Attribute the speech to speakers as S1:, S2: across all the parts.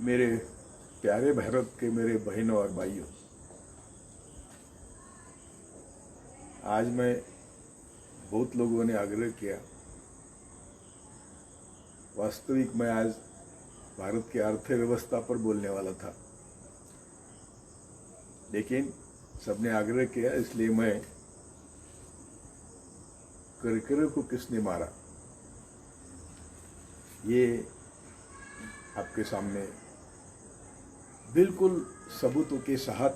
S1: मेरे प्यारे भारत के मेरे बहनों और भाइयों, आज मैं बहुत लोगों ने आग्रह किया। वास्तविक मैं आज भारत की अर्थव्यवस्था पर बोलने वाला था, लेकिन सबने आग्रह किया, इसलिए मैं करकरे को किसने मारा ये आपके सामने बिल्कुल सबूतों के साथ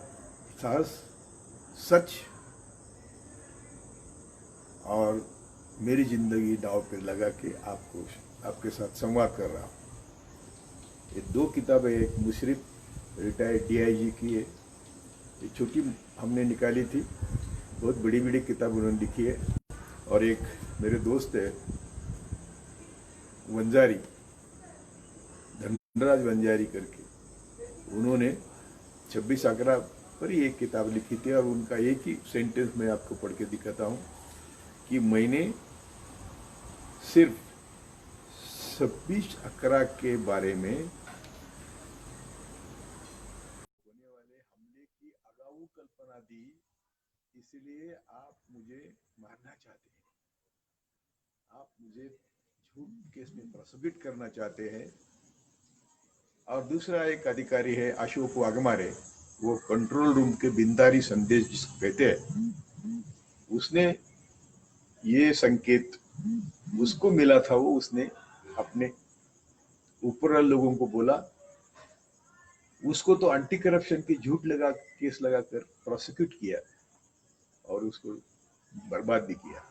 S1: सच और मेरी जिंदगी दांव पे लगा के आपके साथ संवाद कर रहा हूँ। ये दो किताबें, एक मुशर्रफ रिटायर्ड डीआईजी की है, ये छोटी हमने निकाली थी, बहुत बड़ी बड़ी किताब उन्होंने लिखी है। और एक मेरे दोस्त है वंजारी, धनराज वंजारी करके, उन्होंने 26 अगरा पर ही एक किताब लिखी थी। और उनका एक ही सेंटेंस मैं आपको पढ़ के दिखाता हूँ कि मैंने सिर्फ 26 अकरा के बारे में होने वाले हमले की अगाऊ कल्पना दी, इसलिए आप मुझे मारना चाहते हैं, आप मुझे झूठ केस में प्रोसिक्यूट करना चाहते हैं। और दूसरा एक अधिकारी है अशोक वाघमारे, वो कंट्रोल रूम के बिंदारी संदेश जिसको कहते हैं, उसने ये संकेत उसको मिला था, वो उसने अपने ऊपर लोगों को बोला। उसको तो एंटी करप्शन की झूठ लगा केस लगाकर प्रोसिक्यूट किया और उसको बर्बाद भी किया।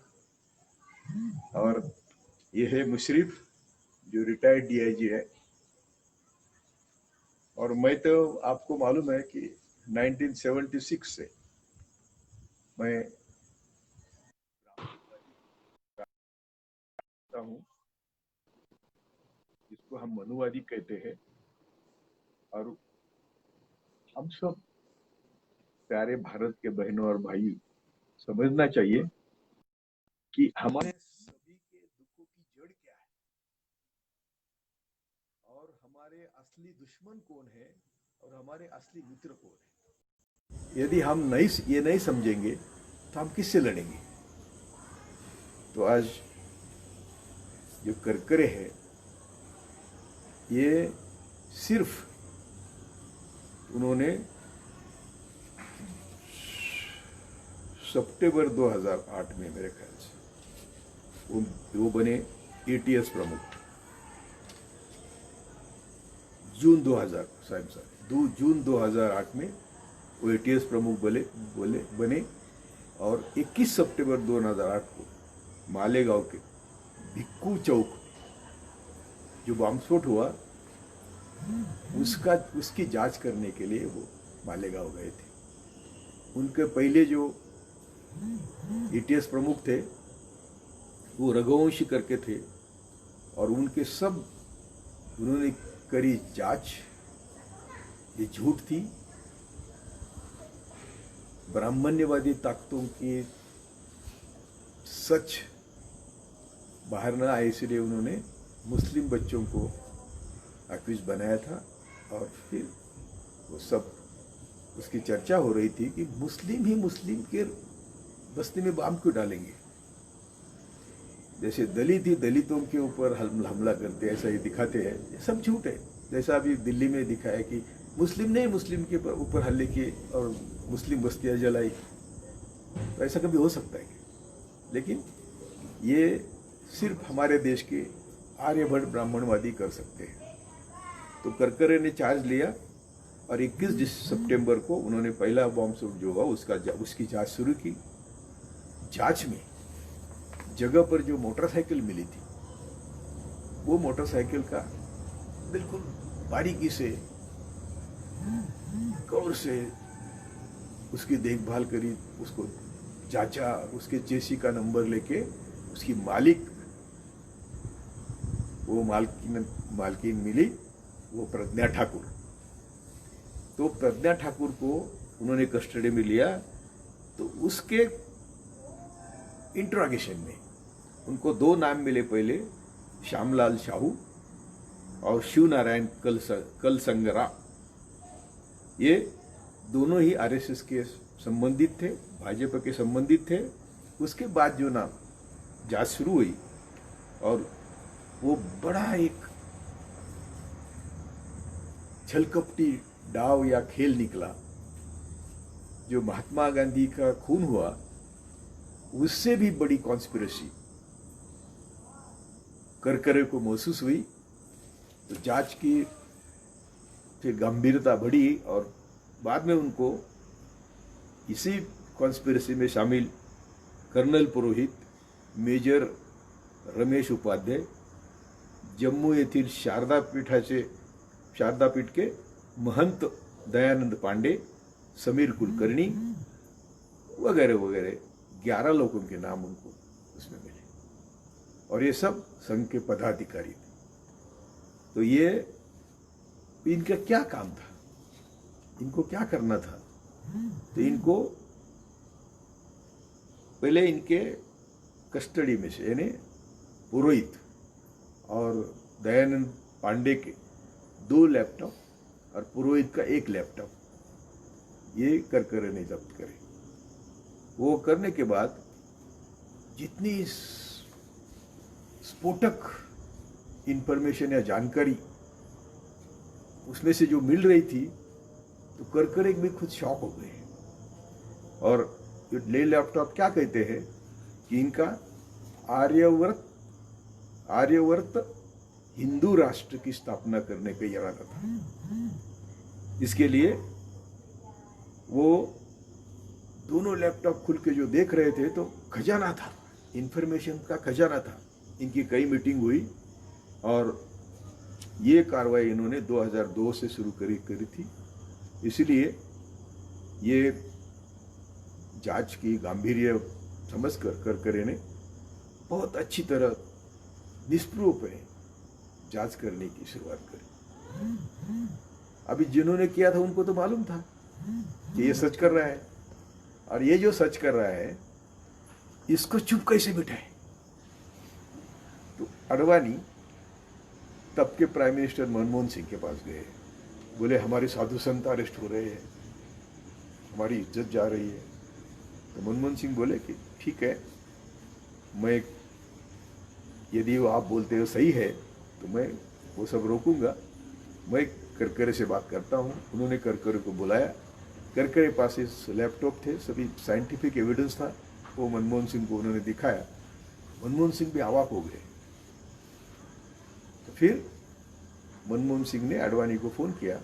S1: और ये है मुशर्रफ जो रिटायर्ड डीआईजी है। और मैं तो आपको मालूम है कि 1976 से मैं हूँ, जिसको हम मनुवादी कहते हैं। और हम सब प्यारे भारत के बहनों और भाई समझना चाहिए कि हमारे सभी के दुखों की जड़ क्या है और हमारे असली दुश्मन कौन है और हमारे असली मित्र कौन है। यदि हम ये नहीं समझेंगे तो हम किससे लड़ेंगे। तो आज जो करकरे है, ये सिर्फ उन्होंने सितंबर 2008 में मेरे ख्याल से वो बने एटीएस प्रमुख। जून 2008 में वो एटीएस प्रमुख बने। और 21 सितंबर 2008 को मालेगांव के भिक्खू चौक जो बमस्फोट हुआ, उसकी जांच करने के लिए वो मालेगांव गए थे। उनके पहले जो एटीएस प्रमुख थे वो रघुवंशी करके थे, और उन्होंने करी जांच, ये झूठ थी। ब्राह्मण्यवादी ताकतों की सच बाहर न आए, इसलिए उन्होंने मुस्लिम बच्चों को एक्टिविस्ट बनाया था। और फिर वो सब उसकी चर्चा हो रही थी कि मुस्लिम के बस्ती में बम क्यों डालेंगे। जैसे दलित ही दलितों के ऊपर हमला करते, ऐसा ही दिखाते हैं। ये सब झूठ है। जैसा अभी दिल्ली में दिखाया कि मुस्लिम ने मुस्लिम के ऊपर हमले किए और मुस्लिम बस्तियां जलाई, तो ऐसा कभी हो सकता है क्या? लेकिन ये सिर्फ हमारे देश के आर्यभट्ट ब्राह्मणवादी कर सकते हैं। तो करकरे ने चार्ज लिया और 21 सितंबर को उन्होंने पहला बॉम्ब स्फोट जो हुआ उसकी जांच शुरू की। जांच में जगह पर जो मोटरसाइकिल मिली थी, वो मोटरसाइकिल का बिल्कुल बारीकी से गौर से उसकी देखभाल करी, उसको जांचा, उसके चेसी का नंबर लेके उसकी मालकिन मिली, वो प्रज्ञा ठाकुर। तो प्रज्ञा ठाकुर को उन्होंने कस्टडी में लिया। तो उसके इंट्रोगेशन में उनको दो नाम मिले, पहले श्यामलाल शाहू और शिव नारायण कलसंगरा, ये दोनों ही आरएसएस के संबंधित थे, भाजपा के संबंधित थे। उसके बाद जो ना जांच शुरू हुई और वो बड़ा एक छलकपटी डाव या खेल निकला। जो महात्मा गांधी का खून हुआ उससे भी बड़ी कॉन्स्पिरेसी करकरे को महसूस हुई। तो जांच की फिर गंभीरता बढ़ी और बाद में उनको इसी कॉन्स्पिरेसी में शामिल कर्नल पुरोहित, मेजर रमेश उपाध्याय, जम्मू येथील शारदापीठ के महंत दयानंद पांडे, समीर कुलकर्णी वगैरह वगैरह 11 लोगों के नाम उनको उसमें मिले और ये सब संघ के पदाधिकारी थे। तो ये इनका क्या काम था, इनको क्या करना था? तो इनको पहले इनके कस्टडी में से यानी पुरोहित और दयानंद पांडे के 2 लैपटॉप और पुरोहित का 1 लैपटॉप ये करकरे ने जब्त करे। वो करने के बाद जितनी स्फोटक इंफॉर्मेशन या जानकारी उसमें से जो मिल रही थी, तो करकरे भी खुद शॉक हो गए। और ये लैपटॉप क्या कहते हैं कि इनका आर्यवर्त हिंदू राष्ट्र की स्थापना करने का इरादा था। इसके लिए वो दोनों लैपटॉप खुल के जो देख रहे थे तो खजाना था, इंफॉर्मेशन का खजाना था। इनकी कई मीटिंग हुई और ये कार्रवाई इन्होंने 2002 से शुरू करी थी। इसलिए ये जांच की गांभीर्य समझकर करकरे ने बहुत अच्छी तरह निष्प्रूप जांच करने की शुरुआत करी। अभी जिन्होंने किया था उनको तो मालूम था कि ये सच कर रहा है, और ये जो सच कर रहा है इसको चुप कैसे बिठाए। तो अडवाणी तब के प्राइम मिनिस्टर मनमोहन सिंह के पास गए, बोले हमारे साधु संत अरेस्ट हो रहे हैं, हमारी इज्जत जा रही है। तो मनमोहन सिंह बोले कि ठीक है, मैं यदि वो आप बोलते हो सही है तो मैं वो सब रोकूंगा, मैं करकरे से बात करता हूँ। उन्होंने करकरे को बुलाया, करकरे पास इस लैपटॉप थे, सभी साइंटिफिक एविडेंस था, वो मनमोहन सिंह को उन्होंने दिखाया। मनमोहन सिंह भी अवाक हो गए। तो फिर मनमोहन सिंह ने अडवाणी को फोन किया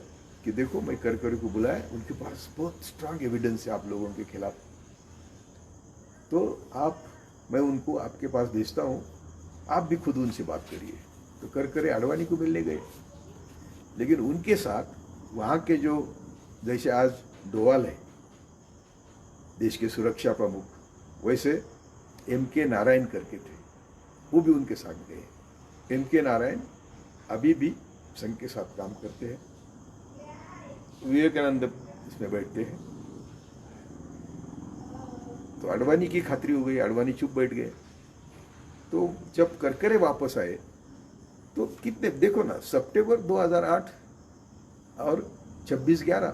S1: कि देखो मैं करकरे को बुलाया, उनके पास बहुत स्ट्रांग एविडेंस है आप लोगों के खिलाफ, तो मैं उनको आपके पास भेजता हूँ, आप भी खुद उनसे बात करिए। तो करकरे अडवाणी को मिलने गए, लेकिन उनके साथ वहाँ के जो, जैसे आज डोवाल है देश के सुरक्षा प्रमुख, वैसे M.K. नारायण करके थे, वो भी उनके साथ गए। M.K. नारायण अभी भी संघ के साथ काम करते हैं, विवेकानंद इसमें बैठते हैं। तो अडवाणी की खातरी हो गई, अडवाणी चुप बैठ गए। तो जब करकरे वापस आए तो कितने देखो ना, सितंबर 2008 और 26/11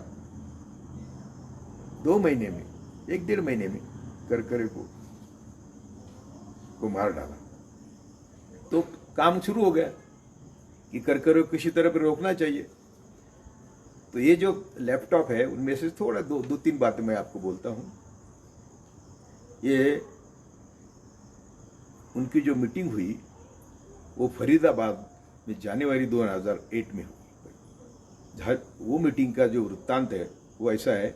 S1: 2 महीने में, 1-1.5 महीने में करकरे को मार डाला। तो काम शुरू हो गया कि करकरे को किसी तरह पर रोकना चाहिए। तो ये जो लैपटॉप है उनमें से थोड़ा 2-3 बातें मैं आपको बोलता हूं। ये उनकी जो मीटिंग हुई वो फरीदाबाद में जनवरी 2008 में हुई। वो मीटिंग का जो वृत्तांत है वो ऐसा है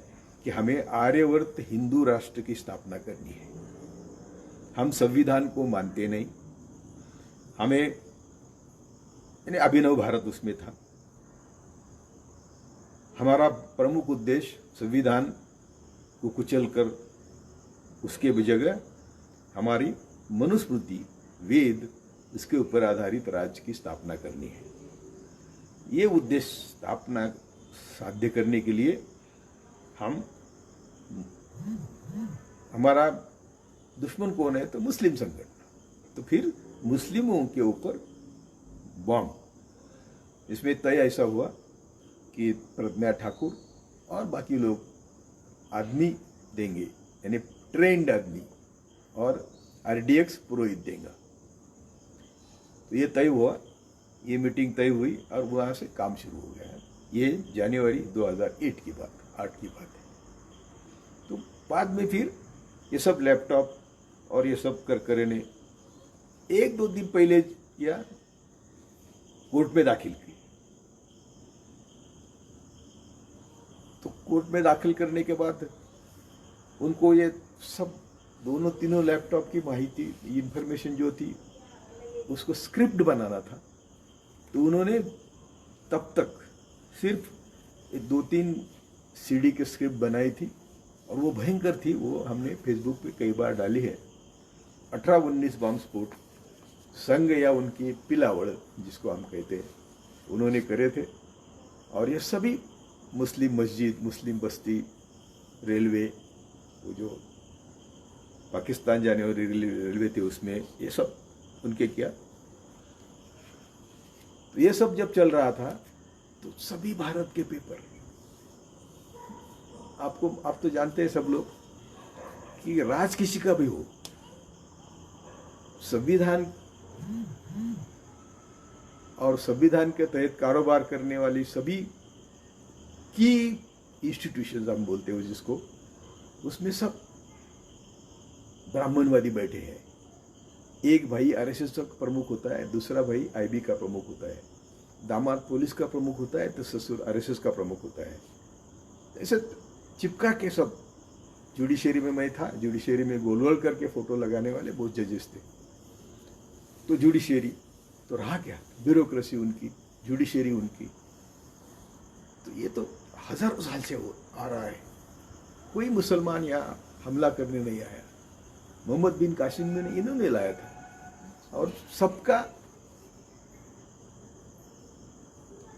S1: कि हमें आर्यवर्त हिंदू राष्ट्र की स्थापना करनी है। हम संविधान को मानते नहीं, हमें यानी अभिनव भारत उसमें था। हमारा प्रमुख उद्देश्य संविधान को कुचलकर उसके जगह हमारी मनुस्मृति, वेद, इसके ऊपर आधारित राज्य की स्थापना करनी है। ये उद्देश्य स्थापना साध्य करने के लिए हमारा दुश्मन कौन है? तो मुस्लिम संगठन। तो फिर मुस्लिमों के ऊपर बॉम्ब इसमें तय ऐसा हुआ कि प्रज्ञा ठाकुर और बाकी लोग आदमी देंगे, यानी ट्रेंड आदमी, और आरडीएक्स पुरोहित देगा। तो ये तय हुआ, ये मीटिंग तय हुई और वहाँ से काम शुरू हो गया है। ये जनवरी 2008 की बात, 8 की बात है। तो बाद में फिर ये सब लैपटॉप और ये सब कर ने 1-2 दिन पहले किया, कोर्ट में दाखिल की। तो कोर्ट में दाखिल करने के बाद उनको ये सब दोनों तीनों लैपटॉप की माहिती, इंफॉर्मेशन जो थी, उसको स्क्रिप्ट बनाना था। तो उन्होंने तब तक सिर्फ 2-3 सीडी की स्क्रिप्ट बनाई थी और वो भयंकर थी। वो हमने फेसबुक पे कई बार डाली है। 18-19 बम स्फोट संघ या उनकी पिलावड़ जिसको हम कहते हैं, उन्होंने करे थे। और ये सभी मुस्लिम मस्जिद, मुस्लिम बस्ती, रेलवे, वो जो पाकिस्तान जाने वाली रेलवे थी उसमें ये सब उनके किया। तो ये सब जब चल रहा था तो सभी भारत के पेपर, आप तो जानते हैं सब लोग कि राज किसी का भी हो, संविधान और संविधान के तहत कारोबार करने वाली सभी की इंस्टीट्यूशंस हम बोलते हैं जिसको, उसमें सब ब्राह्मणवादी बैठे हैं। एक भाई आरएसएस का प्रमुख होता है, दूसरा भाई आईबी का प्रमुख होता है, दामाद पुलिस का प्रमुख होता है, तो ससुर आरएसएस का प्रमुख होता है। ऐसे चिपका के सब, जुडिशरी में मैं था, जुडिशरी में गोलवल करके फोटो लगाने वाले बहुत जजेस थे। तो जुडिशरी तो रहा क्या, ब्यूरोक्रेसी उनकी, जुडिशरी उनकी। तो ये तो हजारों साल से आ रहा है। कोई मुसलमान यहाँ हमला करने नहीं आया, मोहम्मद बिन कासिम ने इन्होंने लाया था। और सबका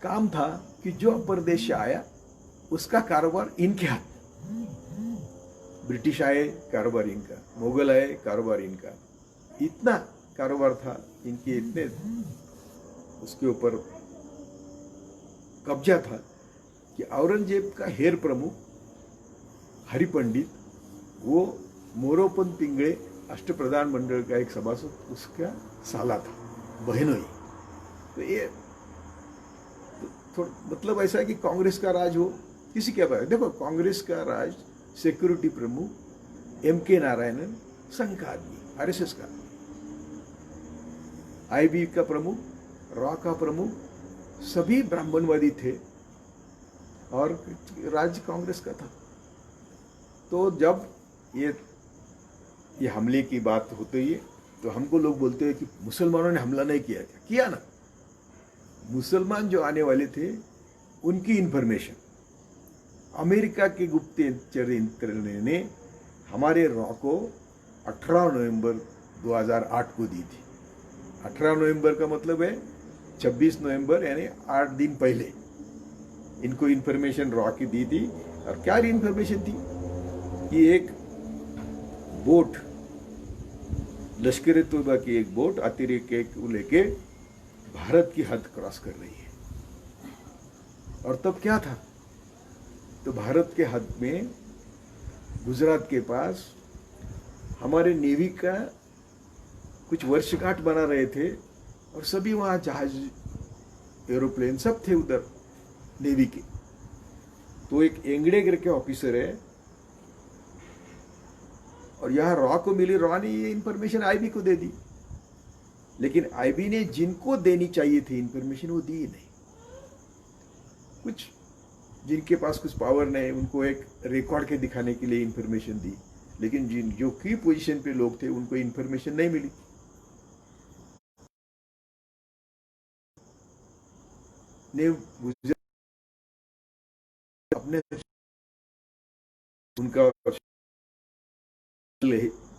S1: काम था कि जो परदेश से आया उसका कारोबार इनके हाथ। ब्रिटिश आए, कारोबार इनका, मुगल आए, कारोबार इनका। इतना कारोबार था इनके, इतने उसके ऊपर कब्जा था कि औरंगजेब का हेर प्रमुख हरि पंडित, वो मोरोपंत पिंगळे अष्टप्रधान मंडल का एक सभासद, उसका साला था, बहनोई। तो ये थोड़ा मतलब ऐसा है कि कांग्रेस का राज हो, किसी के पास देखो, कांग्रेस का राज सिक्योरिटी प्रमुख एमके नारायणन, संघ का आदमी, आरएसएस का, आईबी का प्रमुख, रॉ का प्रमुख, सभी ब्राह्मणवादी थे और राज्य कांग्रेस का था। तो जब ये हमले की बात होती है तो हमको लोग बोलते हैं कि मुसलमानों ने हमला नहीं किया। क्या किया ना, मुसलमान जो आने वाले थे उनकी इंफॉर्मेशन अमेरिका के गुप्तचर ने हमारे रॉ को 18 नवंबर 2008 को दी थी। 18 नवंबर का मतलब है 26 नवंबर, यानी 8 दिन पहले इनको इंफॉर्मेशन रॉ की दी थी। और क्या इंफॉर्मेशन थी कि एक बोट, लश्कर तोयबा की एक बोट अतिरेक को लेके भारत की हद क्रॉस कर रही है। और तब क्या था, तो भारत के हद में गुजरात के पास हमारे नेवी का कुछ वर्षगांठ बना रहे थे और सभी वहां जहाज, एरोप्लेन सब थे उधर नेवी के। तो एक एंगड़े करके ऑफिसर है और यहाँ रॉ को मिली, रॉ ने ये इंफॉर्मेशन आईबी को दे दी, लेकिन आईबी ने जिनको देनी चाहिए थी इंफॉर्मेशन वो दी नहीं। कुछ जिनके पास कुछ पावर नहीं, उनको एक रिकॉर्ड के दिखाने के लिए इंफॉर्मेशन दी, लेकिन जो की पोजीशन पे लोग थे उनको इंफॉर्मेशन नहीं मिली। ने अपने उनका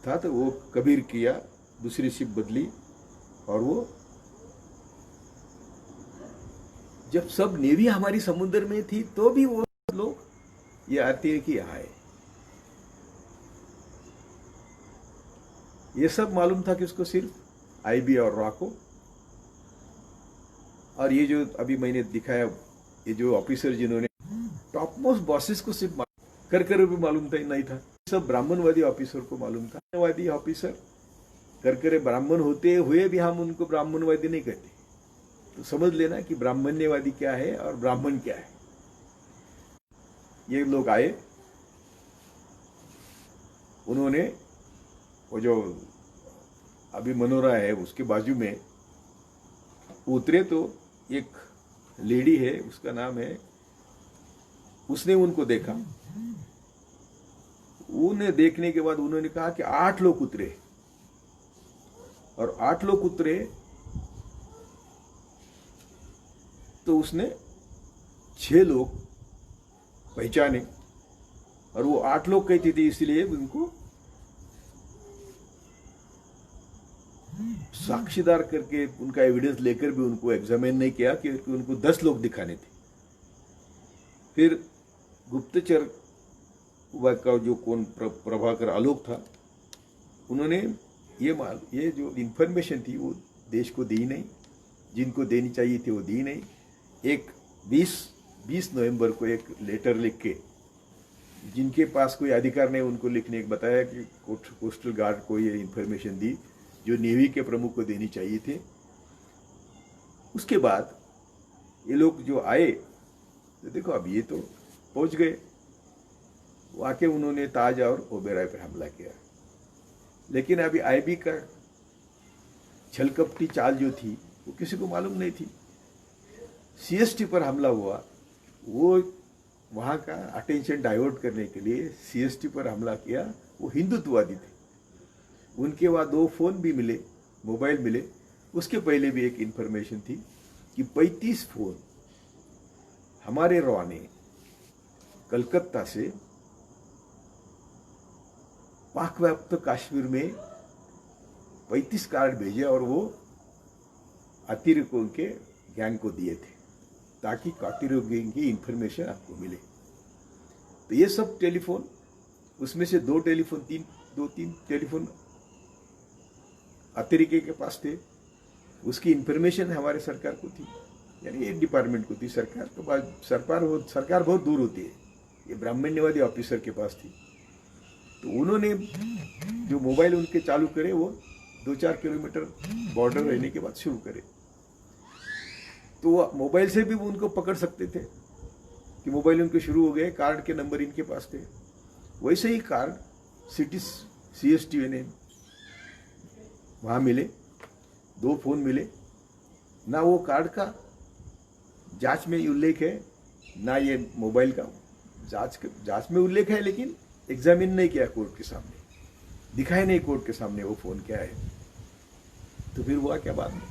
S1: था तो वो कबीर किया, दूसरी शिप बदली, और वो जब सब नेवी हमारी समुद्र में थी तो भी वो लोग ये आते हैं कि यहाँ है। ये सब मालूम था कि उसको सिर्फ आईबी और रॉ को। और ये जो अभी मैंने दिखाया, ये जो ऑफिसर जिन्होंने टॉप मोस्ट बॉसेस को सिर्फ कर भी मालूम था नहीं था, सब ब्राह्मणवादी ऑफिसर को मालूम था। ब्राह्मणवादी ऑफिसर कर ब्राह्मण होते हुए भी हम उनको ब्राह्मणवादी नहीं कहते। तो समझ लेना कि ब्राह्मण्यवादी क्या है और ब्राह्मण क्या है। ये लोग आए, उन्होंने वो जो अभी मनोरा है उसके बाजू में उतरे, तो एक लेडी है, उसका नाम है, उसने उनको देखा। उन्हें देखने के बाद उन्होंने कहा कि 8 लोग उतरे, और 8 लोग उतरे तो उसने 6 लोग पहचाने, और वो 8 लोग कहते थे, इसलिए उनको साक्षीदार करके उनका एविडेंस लेकर भी उनको एग्जामिन नहीं किया, क्योंकि उनको 10 लोग दिखाने थे। फिर गुप्तचर का जो कौन प्रभाकर आलोक था, उन्होंने ये जो इंफॉर्मेशन थी वो देश को दी नहीं, जिनको देनी चाहिए थी वो दी नहीं। एक 20 नवंबर को एक लेटर लिख के, जिनके पास कोई अधिकार नहीं उनको लिखने को बताया कि कोस्टल गार्ड को ये इंफॉर्मेशन दी जो नेवी के प्रमुख को देनी चाहिए थे। उसके बाद ये लोग जो आए, तो देखो अब ये तो पहुंच गए, आके उन्होंने ताज और ओबेरॉय पर हमला किया। लेकिन अभी आईबी का छलकपटी चाल जो थी वो किसी को मालूम नहीं थी। सीएसटी पर हमला हुआ, वो वहाँ का अटेंशन डाइवर्ट करने के लिए सीएसटी पर हमला किया। वो हिंदुत्ववादी थे, उनके बाद 2 फोन भी मिले, मोबाइल मिले। उसके पहले भी एक इंफॉर्मेशन थी कि 35 फोन हमारे रॉ ने कलकत्ता से पाक व्याप्त कश्मीर में 35 कार्ड भेजे, और वो अतिरेकों के गैंग को दिए थे, ताकि अतिरेक गैंग की इंफॉर्मेशन आपको मिले। तो ये सब टेलीफोन, उसमें से 2 3 टेलीफोन अतिरेके के पास थे, उसकी इंफॉर्मेशन हमारे सरकार को थी, यानी एक डिपार्टमेंट को थी। सरकार बहुत दूर होती है, ये ब्राह्मण्यवादी ऑफिसर के पास थी। तो उन्होंने जो मोबाइल उनके चालू करे, वो 2-4 किलोमीटर बॉर्डर रहने के बाद शुरू करे। तो मोबाइल से भी वो उनको पकड़ सकते थे कि मोबाइल उनके शुरू हो गए, कार्ड के नंबर इनके पास थे। वैसे ही कार्ड सीएसटी ने वहाँ मिले, 2 फोन मिले। ना वो कार्ड का जांच में उल्लेख है, ना ये मोबाइल का जांच में उल्लेख है, लेकिन एग्जामिन नहीं किया कोर्ट के सामने, दिखाए नहीं कोर्ट के सामने वो फोन क्या है। तो फिर हुआ क्या, बाद में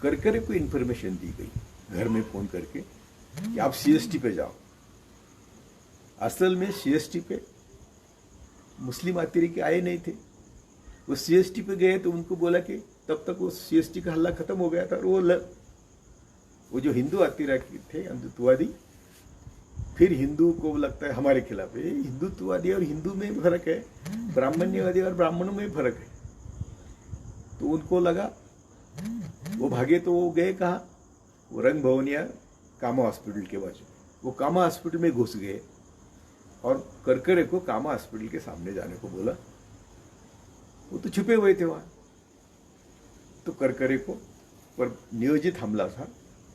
S1: करकरे को इन्फॉर्मेशन दी गई घर में फोन करके कि आप सीएसटी पे जाओ। असल में सीएसटी पे मुस्लिम अतिरेकी आए नहीं थे, वो सीएसटी पे गए तो उनको बोला कि तब तक वो सीएसटी का हल्ला खत्म हो गया था। और वो जो हिंदू अतिरेकी थे, हिंदुत्ववादी, फिर हिंदू को लगता है हमारे खिलाफ है। हिंदुत्ववादी और हिंदू में फर्क है, ब्राह्मण्यवादी और ब्राह्मणों में फर्क है। तो उनको लगा, वो भागे, तो वो गए कहाँ, वो रंग भवन या कामा हॉस्पिटल के बाजू। वो कामा हॉस्पिटल में घुस गए और करकरे को कामा हॉस्पिटल के सामने जाने को बोला। वो तो छुपे हुए थे वहाँ। तो करकरे को पर नियोजित हमला था,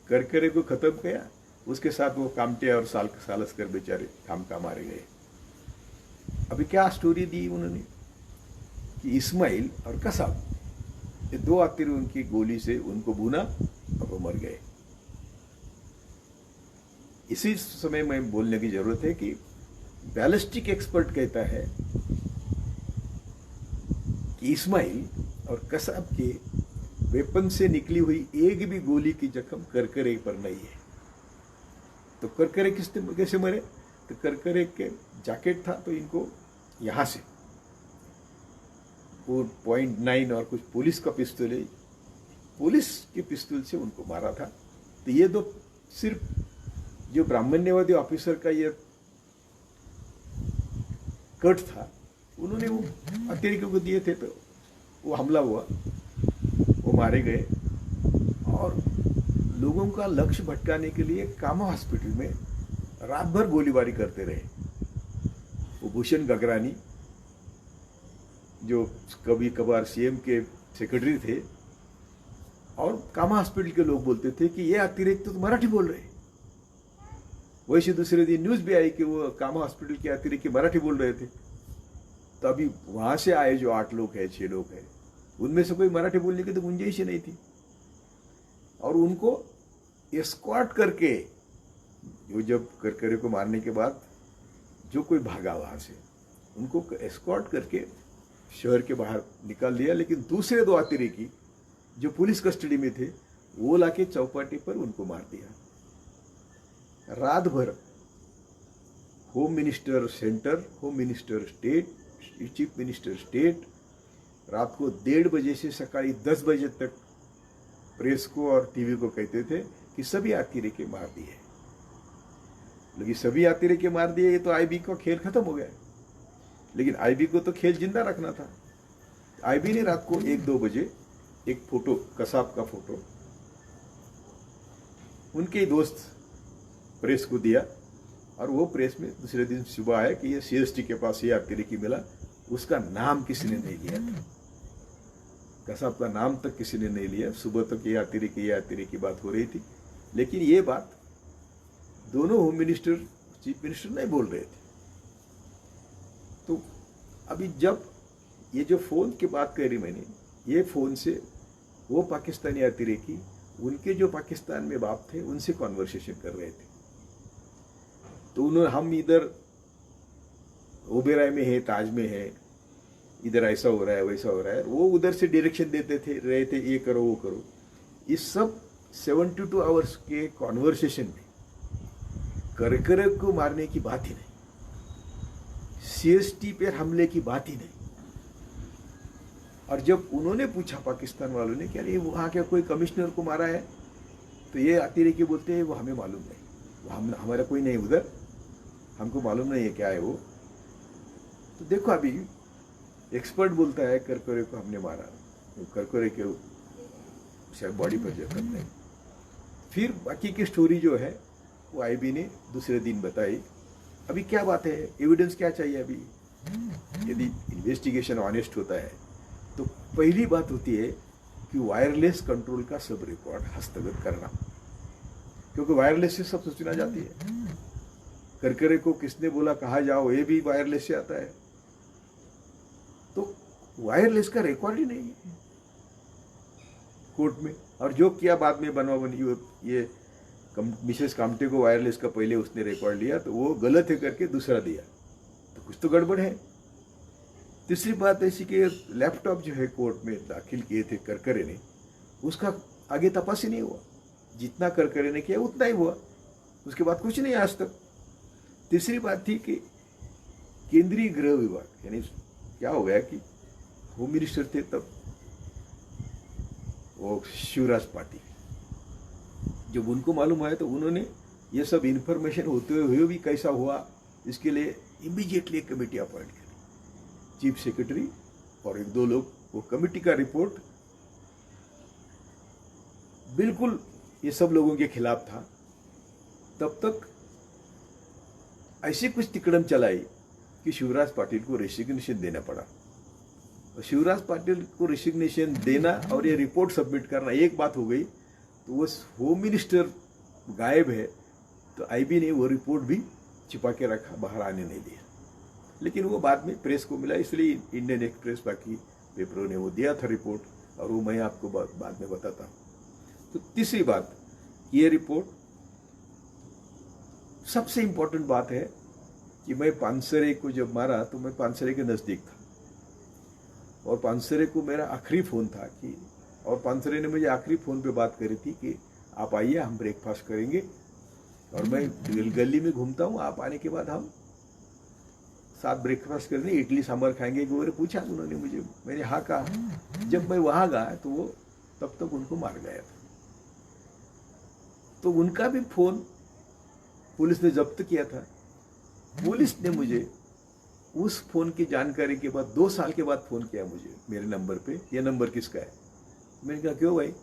S1: करकरे को खत्म किया, उसके साथ वो कामटे और सालस्कर बेचारे काम मारे गए। अभी क्या स्टोरी दी उन्होंने कि इस्माइल और कसाब, ये 2 अतिरेकियों की गोली से उनको भूना और वो मर गए। इसी समय में बोलने की जरूरत है कि बैलिस्टिक एक्सपर्ट कहता है कि इस्माइल और कसाब के वेपन से निकली हुई एक भी गोली की जख्म करकरे पर नहीं है। तो करकरे कैसे मरे, तो करकरे के जैकेट था, तो इनको यहां से वो .9 और कुछ पुलिस का पिस्तौल है, पुलिस के पिस्तौल से उनको मारा था। तो ये 2 सिर्फ जो ब्राह्मण्यवादी ऑफिसर का ये कट था, उन्होंने वो अतिरेकियों को दिए थे, तो वो हमला हुआ, वो मारे गए। और लोगों का लक्ष्य भटकाने के लिए कामा हॉस्पिटल में रात भर गोलीबारी करते रहे। वो भूषण गगरानी जो कभी कभार सीएम के सेक्रेटरी थे, और कामा हॉस्पिटल के लोग बोलते थे कि ये अतिरेक तो मराठी बोल रहे। वैसे दूसरे दिन न्यूज भी आई कि वो कामा हॉस्पिटल के अतिरेक के मराठी बोल रहे थे। तो अभी वहां से आए जो 8 लोग हैं, 6 लोग हैं, उनमें से कोई मराठी बोलने की तो गुंजाइश ही नहीं थी। और उनको एस्कॉर्ट करके, जो जब करकरे को मारने के बाद जो कोई भागा वहां से, उनको एस्कॉर्ट करके शहर के बाहर निकाल दिया। लेकिन दूसरे 2 अतिरेकी जो पुलिस कस्टडी में थे, वो लाके चौपाटी पर उनको मार दिया। रात भर home minister centre, home minister state, chief minister state रात को 1:30 बजे से सकाळी 10 बजे तक प्रेस को और टीवी को कहते थे कि सभी अतिरेकी मार दिए। लेकिन सभी अतिरेकी मार दिए, ये तो आईबी का खेल खत्म हो गया। लेकिन आईबी को तो खेल जिंदा रखना था। आईबी ने रात को 1-2 बजे एक फोटो, कसाब का फोटो, उनके दोस्त प्रेस को दिया, और वो प्रेस में दूसरे दिन सुबह आया कि ये सीएसटी के पास ये अतिरेकी मिला। उसका नाम किसी ने नहीं लिया था, कसाब का नाम तक किसी ने नहीं लिया। सुबह तक ये अतिरेकी की बात हो रही थी, लेकिन ये बात दोनों होम मिनिस्टर, चीफ मिनिस्टर नहीं बोल रहे थे। तो अभी जब ये जो फोन की बात करी मैंने, ये फोन से वो पाकिस्तानी अतिरेकी उनके जो पाकिस्तान में बाप थे उनसे कॉन्वर्सेशन कर रहे थे। तो उन्होंने, हम इधर ओबेराय में है, ताज में है, इधर ऐसा हो रहा है, वैसा हो रहा है, वो उधर से डायरेक्शन देते थे, रहे थे, ये करो वो करो। इस सब 72 आवर्स के कॉन्वर्सेशन में करकरे को मारने की बात ही नहीं, सीएसटी पे हमले की बात ही नहीं। और जब उन्होंने पूछा पाकिस्तान वालों ने कि अरे वहाँ क्या कोई कमिश्नर को मारा है, तो ये अतिरेकी बोलते हैं वो हमें मालूम नहीं, हमारा कोई नहीं उधर, हमको मालूम नहीं है क्या है वो। तो देखो अभी एक्सपर्ट बोलता है करकरे को हमने मारा, तो करकरे के शायद बॉडी पर जख्म नहीं। फिर बाकी की स्टोरी जो है वो आईबी ने दूसरे दिन बताई। अभी क्या बात है, एविडेंस क्या चाहिए अभी? यदि इन्वेस्टिगेशन ऑनेस्ट होता है तो पहली बात होती है कि वायरलेस कंट्रोल का सब रिकॉर्ड हस्तगत करना, क्योंकि वायरलेस से सब सूचना जाती है। करकरे को किसने बोला कहा जाओ, ये भी वायरलेस से आता है। तो वायरलेस का रिकॉर्ड ही नहीं है कोर्ट में। और जो किया बाद में बनवा बनी, ये मिसेस कामटे को वायरलेस का पहले उसने रिकॉर्ड लिया, तो वो गलत है करके दूसरा दिया, तो कुछ तो गड़बड़ है। तीसरी बात ऐसी कि लैपटॉप जो है कोर्ट में दाखिल किए थे करकरे ने, उसका आगे तपास ही नहीं हुआ। जितना करकरे ने किया उतना ही हुआ, उसके बाद कुछ नहीं आज तक। तीसरी बात थी कि केंद्रीय गृह विभाग, यानी क्या हो गया कि होम मिनिस्टर थे तब वो शिवराज पाटिल, जब उनको मालूम आया तो उन्होंने ये सब इंफॉर्मेशन होते हुए भी कैसा हुआ, इसके लिए इमीडिएटली एक कमेटी अपॉइंट करी, चीफ सेक्रेटरी और 1-2 लोग। वो कमेटी का रिपोर्ट बिल्कुल ये सब लोगों के खिलाफ था। तब तक ऐसी कुछ तिकड़म चलाई कि शिवराज पाटिल को रेसिग्नेशन देना पड़ा। और शिवराज पाटिल को रेसिग्नेशन देना और ये रिपोर्ट सबमिट करना एक बात हो गई, तो वो होम मिनिस्टर गायब है, तो आईबी ने वो रिपोर्ट भी छिपा के रखा, बाहर आने नहीं दिया। लेकिन वो बाद में प्रेस को मिला, इसलिए इंडियन एक्सप्रेस बाकी पेपरों ने वो दिया था रिपोर्ट, और वो मैं आपको बाद में बताता हूँ। तो तीसरी बात, ये रिपोर्ट, सबसे इंपॉर्टेंट बात है कि मैं पानसरे को जब मारा तो मैं पानसरे के नज़दीक था, और पानसरे को मेरा आखिरी फ़ोन था कि, और पानसरे ने मुझे आखिरी फ़ोन पे बात करी थी कि आप आइए, हम ब्रेकफास्ट करेंगे, और मैं गली में घूमता हूँ, आप आने के बाद हम साथ ब्रेकफास्ट करेंगे, इडली सांभर खाएंगे। वो पूछा उन्होंने मुझे, मैंने हाँ कहा। जब मैं वहाँ गया तो वो तब तक उनको मार गया था। तो उनका भी फ़ोन पुलिस ने जब्त किया था। पुलिस ने मुझे उस फ़ोन की जानकारी के बाद 2 साल के बाद फ़ोन किया मुझे मेरे नंबर पे, ये नंबर किसका है? मैंने कहा क्यों भाई?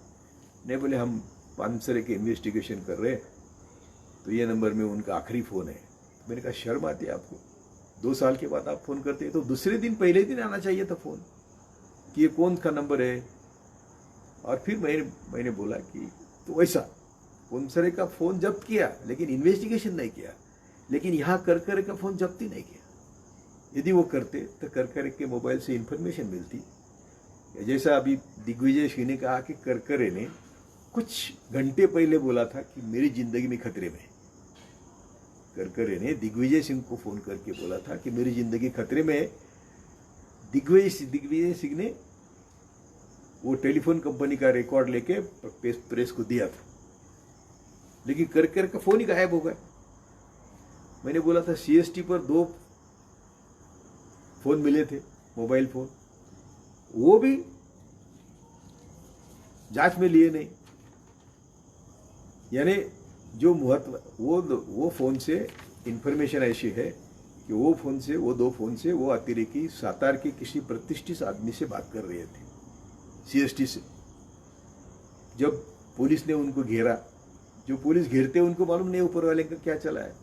S1: नहीं, बोले हम पानसरे के इन्वेस्टिगेशन कर रहे हैं, तो ये नंबर में उनका आखिरी फ़ोन है। मैंने कहा शर्म आती है आपको, 2 साल के बाद आप फ़ोन करते हैं तो दूसरे दिन पहले दिन आना चाहिए था फ़ोन कि ये कौन का नंबर है। और फिर मैंने बोला कि तो ऐसा पानसरे का फ़ोन जब्त किया लेकिन इन्वेस्टिगेशन नहीं किया, लेकिन यहाँ करकरे का फ़ोन जब्त ही नहीं किया। यदि वो करते तो करकरे के मोबाइल से इन्फॉर्मेशन मिलती। जैसा अभी दिग्विजय सिंह ने कहा कि करकरे ने कुछ घंटे पहले बोला था कि मेरी जिंदगी में खतरे में। करकरे ने दिग्विजय सिंह को फोन करके बोला था कि मेरी जिंदगी खतरे में है। दिग्विजय सिंह ने वो टेलीफोन कंपनी का रिकॉर्ड लेके प्रेस को दिया था, लेकिन करकरे का फोन ही गायब हो गया। मैंने बोला था CST पर 2 फोन मिले थे, मोबाइल फोन, वो भी जांच में लिए नहीं। यानी जो महत्व वो फोन से इंफॉर्मेशन ऐसी है कि वो 2 फोन से वो अतिरेकी सातार के किसी प्रतिष्ठित आदमी से बात कर रहे थे, CST से। जब पुलिस ने उनको घेरा, जो पुलिस घेरते उनको मालूम नहीं ऊपर वाले का क्या चला है,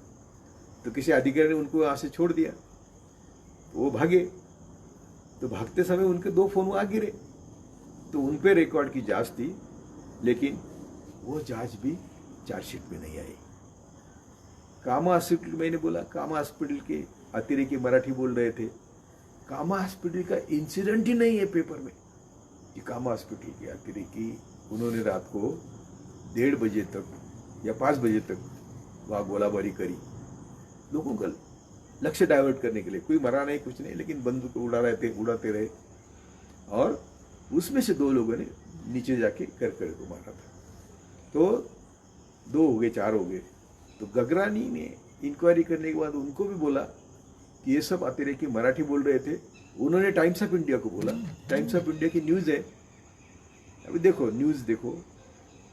S1: तो किसी अधिकारी ने उनको वहां से छोड़ दिया, तो वो भागे। तो भागते समय उनके 2 फोन वहां गिरे, तो उन पे रिकॉर्ड की जांच थी, लेकिन वो जांच भी चार्जशीट में नहीं आई। कामा हॉस्पिटल, मैंने बोला कामा हॉस्पिटल के अतिरेकी मराठी बोल रहे थे, कामा हॉस्पिटल का इंसिडेंट ही नहीं है पेपर में कि कामा हॉस्पिटल के अतिरेकी उन्होंने रात को 1:30 बजे तक या 5 बजे तक वहाँ गोलाबारी करी, लोगों का लक्ष्य डाइवर्ट करने के लिए। कोई मरा नहीं, कुछ नहीं, लेकिन बंदूक उड़ाते रहे, और उसमें से 2 लोगों ने नीचे जाके करकरे को मारा था। तो 2 हो गए, 4 हो गए। तो गगरानी ने इंक्वायरी करने के बाद उनको भी बोला कि ये सब अतिरेकी मराठी बोल रहे थे। उन्होंने टाइम्स ऑफ इंडिया को बोला, टाइम्स ऑफ इंडिया की न्यूज़ है, अभी देखो न्यूज़ देखो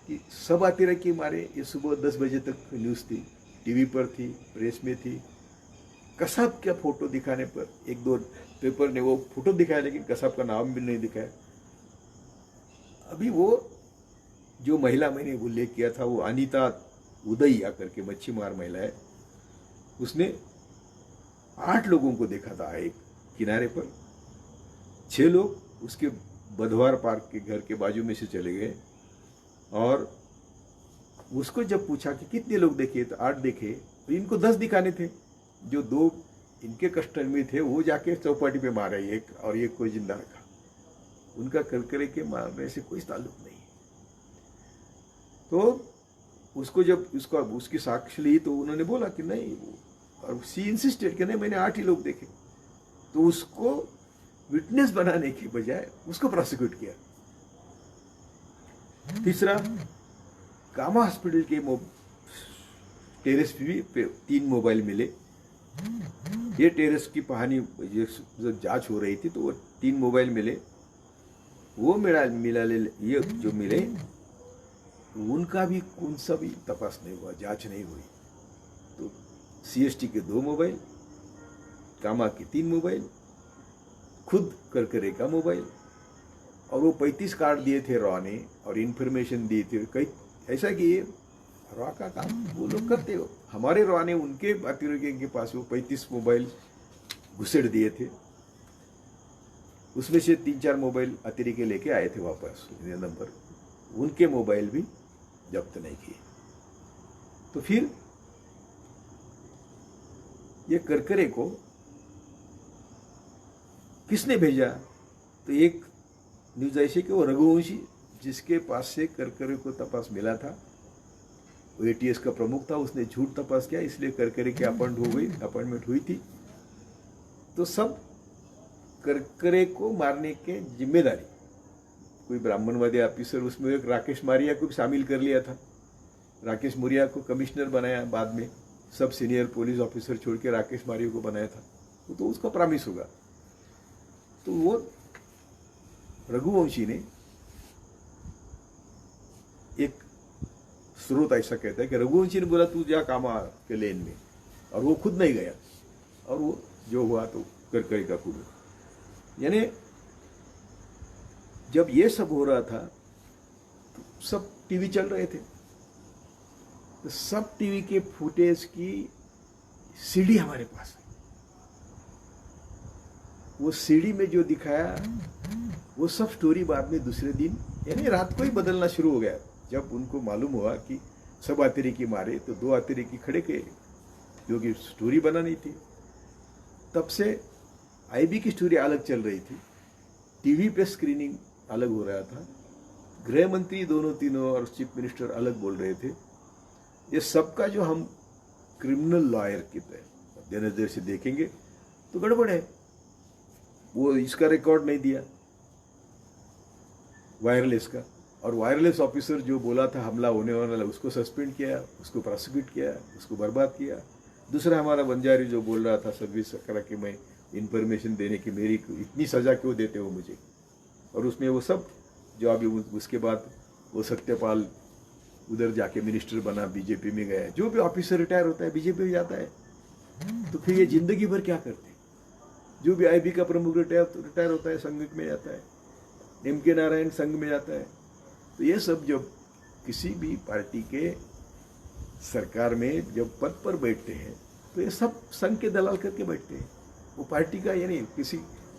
S1: कि सब अतिरेकी मारे। ये सुबह 10 बजे तक न्यूज़ थी, टीवी पर थी, प्रेस में थी। कसाब का फोटो दिखाने पर 1-2 पेपर ने वो फोटो दिखाया, लेकिन कसाब का नाम भी नहीं दिखाया। अभी वो जो महिला मैंने उल्लेख किया था, वो अनीता उदयिया करके मच्छीमार महिला है, उसने 8 लोगों को देखा था एक किनारे पर। 6 लोग उसके बधवार पार्क के घर के बाजू में से चले गए, और उसको जब पूछा कि कितने लोग देखे, तो 8 देखे। तो इनको 10 दिखाने थे। जो 2 इनके कस्टडी में थे वो जाके चौपाटी पे मारे एक, और एक को जिंदा रखा। उनका करकरे के मारने से कोई ताल्लुक नहीं। तो उसको जब उसकी साक्ष्य ली तो उन्होंने बोला कि नहीं, और सी इंसिस्टेड कि नहीं मैंने 8 ही लोग देखे। तो उसको विटनेस बनाने की बजाय उसको प्रोसिक्यूट किया। तीसरा, कामा हॉस्पिटल के टेरेस पे भी 3 मोबाइल मिले। ये टेरेस की कहानी जब जांच हो रही थी तो वो 3 मोबाइल मिले। वो ये जो मिले उनका भी कौन सा भी तपास नहीं हुआ, जांच नहीं हुई। तो CST के 2 मोबाइल, कामा के 3 मोबाइल, खुद करकरे का मोबाइल, और वो 35 कार्ड दिए थे रॉ ने, और इन्फॉर्मेशन दिए थे कई। ऐसा कि ये रॉ का काम वो लोग करते हो। हमारे रॉ ने उनके अतिरेकी के पास वो 35 मोबाइल घुसेड़ दिए थे। उसमें से 3-4 मोबाइल अतिरेकी लेके आए थे वापस नंबर, उनके मोबाइल भी जब्त नहीं किए। तो फिर ये करकरे को किसने भेजा? तो एक न्यूज ऐसी कि वो रघुवंशी, जिसके पास से करकरे को तपास मिला था, वो ATS का प्रमुख था, उसने झूठ तपास किया, इसलिए करकरे की अपॉइंटमेंट हुई थी। तो सब करकरे को मारने के जिम्मेदारी कोई ब्राह्मणवादी ऑफिसर, उसमें एक राकेश मारिया को भी शामिल कर लिया था। राकेश मोरिया को कमिश्नर बनाया, बाद में सब सीनियर पुलिस ऑफिसर छोड़ के राकेश मारिया को बनाया था। तो उसका प्रॉमिस होगा। तो वो रघुवंशी ने, एक स्रोत ऐसा कहता है कि रघुवंशी ने बोला तू जा कामा के लेन में, और वो खुद नहीं गया, और वो जो हुआ तो करकरे का खुद। यानी जब ये सब हो रहा था तो सब टीवी चल रहे थे, तो सब टीवी के फुटेज की सीडी हमारे पास है। वो सीडी में जो दिखाया वो सब स्टोरी बाद में दूसरे दिन यानी रात को ही बदलना शुरू हो गया। जब उनको मालूम हुआ कि सब अतिरेकी मारे तो 2 अतिरेकी खड़े किए, क्योंकि स्टोरी बनानी थी। तब से आईबी की स्टोरी अलग चल रही थी, टीवी पे स्क्रीनिंग अलग हो रहा था, गृह मंत्री दोनों तीनों और चीफ मिनिस्टर अलग बोल रहे थे। ये सबका जो हम क्रिमिनल लॉयर की तरह नजर से देखेंगे तो गड़बड़ है। वो इसका रिकॉर्ड नहीं दिया वायरलेस का, और वायरलेस ऑफिसर जो बोला था हमला होने वाला उसको सस्पेंड किया, उसको प्रोसिक्यूट किया, उसको बर्बाद किया। दूसरा हमारा बंजारी जो बोल रहा था सर्विस करा कि मैं इंफॉर्मेशन देने की मेरी इतनी सजा क्यों देते हो मुझे, और उसमें वो सब जो अभी उसके बाद वो सत्यपाल उधर जाके मिनिस्टर बना, बीजेपी में गया। जो भी ऑफिसर रिटायर होता है बीजेपी में जाता है, तो फिर ये जिंदगी भर क्या करते? जो भी आईबी का प्रमुख रिटायर होता है संघ में जाता है, एम.के. नारायण संघ में जाता है। तो ये सब जब किसी भी पार्टी के सरकार में जब पद पर बैठते हैं तो ये सब संघ के दलाल करके बैठते हैं, वो पार्टी का यानी किसी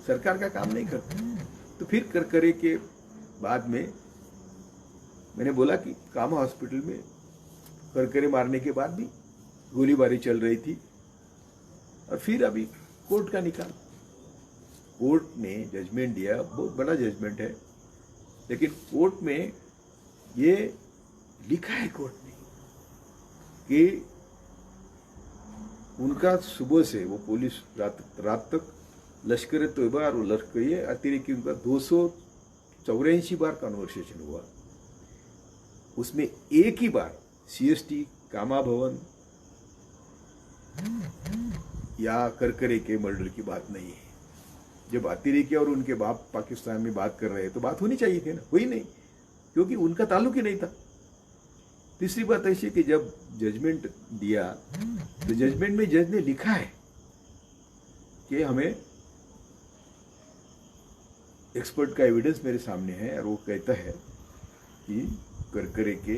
S1: सरकार का काम नहीं करते। तो फिर करकरे के बाद में मैंने बोला कि कामा हॉस्पिटल में करकरे मारने के बाद भी गोलीबारी चल रही थी, और फिर अभी कोर्ट का निकाल, कोर्ट ने जजमेंट दिया, बहुत बड़ा जजमेंट है, लेकिन कोर्ट में ये लिखा है कोर्ट ने कि उनका सुबह से वो पुलिस रात तक लश्कर तोयबा और लश्कर अतिरेकी उनका 284 बार कन्वर्सेशन हुआ। उसमें एक ही बार सीएसटी, कामा भवन या करकरे के मर्डर की बात नहीं है। जब अतिरेकी और उनके बाप पाकिस्तान में बात कर रहे हैं तो बात होनी चाहिए थी ना, हुई नहीं, क्योंकि उनका ताल्लुक ही नहीं था। तीसरी बात ऐसी कि जब जजमेंट दिया तो जजमेंट में जज ने लिखा है कि हमें एक्सपर्ट का एविडेंस मेरे सामने है, और वो कहता है कि करकरे के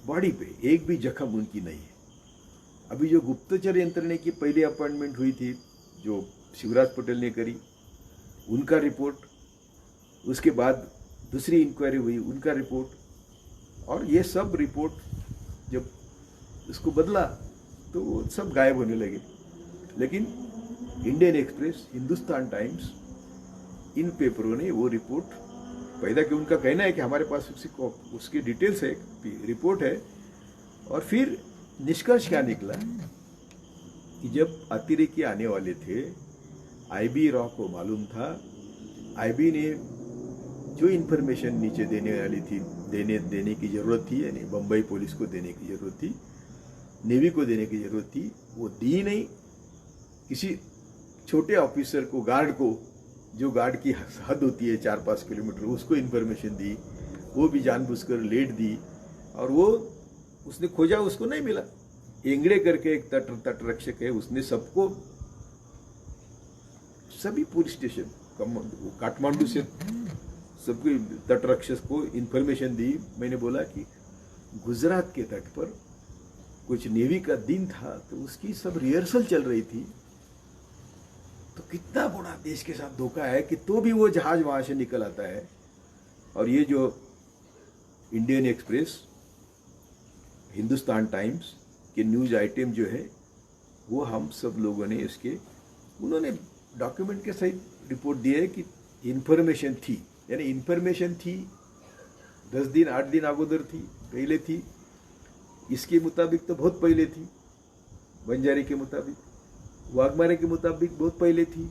S1: बॉडी पे एक भी जख्म उनकी नहीं है। अभी जो गुप्तचर यंत्रणा की पहली अपॉइंटमेंट हुई थी जो शिवराज पटेल ने करी, उनका रिपोर्ट, उसके बाद दूसरी इंक्वायरी हुई, उनका रिपोर्ट, और ये सब रिपोर्ट जब उसको बदला तो वो सब गायब होने लगे। लेकिन इंडियन एक्सप्रेस, हिंदुस्तान टाइम्स, इन पेपरों ने वो रिपोर्ट पैदा की। उनका कहना है कि हमारे पास उसकी डिटेल्स है, रिपोर्ट है। और फिर निष्कर्ष क्या निकला कि जब अतिरेकी आने वाले थे, आईबी रॉ को मालूम था, आईबी ने जो इन्फॉर्मेशन नीचे देने वाली थी, देने की जरूरत थी, यानी बम्बई पुलिस को देने की जरूरत थी, नेवी को देने की जरूरत थी, वो दी नहीं। किसी छोटे ऑफिसर को, गार्ड को, जो गार्ड की हद होती है 4-5 किलोमीटर, उसको इन्फॉर्मेशन दी, वो भी जानबूझकर लेट दी, और वो उसने खोजा, उसको नहीं मिला। एंगड़े करके एक तटरक्षक है, उसने सबको, सभी पुलिस स्टेशन काठमांडू से सबको तटरक्षक को इन्फॉर्मेशन दी। मैंने बोला कि गुजरात के तट पर कुछ नेवी का दिन था, तो उसकी सब रिहर्सल चल रही थी। तो कितना बड़ा देश के साथ धोखा है कि तो भी वो जहाज वहां से निकल आता है। और ये जो इंडियन एक्सप्रेस, हिंदुस्तान टाइम्स के न्यूज आइटम जो है, वो हम सब लोगों ने इसके, उन्होंने डॉक्यूमेंट के सहित रिपोर्ट दिया है कि इन्फॉर्मेशन थी, यानी इन्फॉर्मेशन थी 10 दिन 8 दिन अगोदर थी, पहले थी। इसके मुताबिक तो बहुत पहले थी, बंजारी के मुताबिक, वाघमारे के मुताबिक बहुत पहले थी।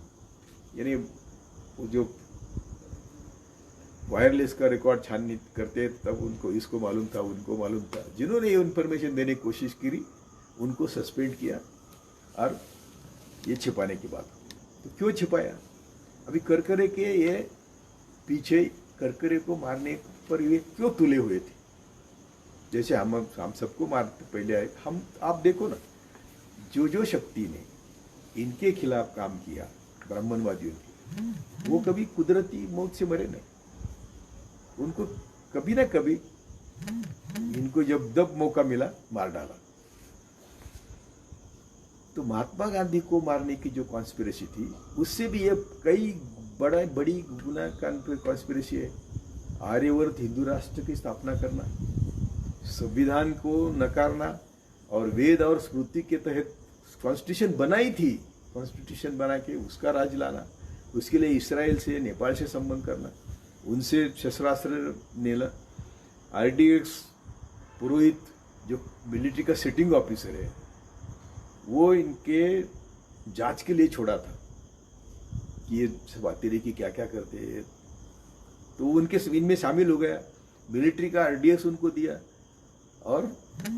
S1: यानी वो जो वायरलेस का रिकॉर्ड छाननी करते तब उनको इसको मालूम था, उनको मालूम था। जिन्होंने ये इन्फॉर्मेशन देने की कोशिश की उनको सस्पेंड किया, और ये छिपाने की बात। तो क्यों छिपाया? अभी करकरे के ये पीछे, करकरे को मारने पर ये क्यों तुले हुए थे? जैसे हम सबको मारते पहले आए, हम आप देखो ना, जो शक्ति ने इनके खिलाफ काम किया, ब्राह्मणवादियों की, वो कभी कुदरती मौत से मरे नहीं। उनको कभी ना कभी इनको जब जब मौका मिला मार डाला। तो महात्मा गांधी को मारने की जो कॉन्स्पिरेसी थी, उससे भी ये कई बड़ी गुना कॉन्स्पिरेसी है। आर्यवर्त हिंदू राष्ट्र की स्थापना करना, संविधान को नकारना और वेद और स्मृति के तहत कॉन्स्टिट्यूशन बनाई थी, कॉन्स्टिट्यूशन बना के उसका राज लाना, उसके लिए इसराइल से नेपाल से संबंध करना, उनसे शस्त्रास्त्र लेना। आरडीएक्स पुरोहित जो मिलिट्री का सिटिंग ऑफिसर है, वो इनके जांच के लिए छोड़ा था कि ये सब आते रहे कि क्या क्या करते हैं। तो उनके इनमें शामिल हो गया, मिलिट्री का आरडीएक्स उनको दिया और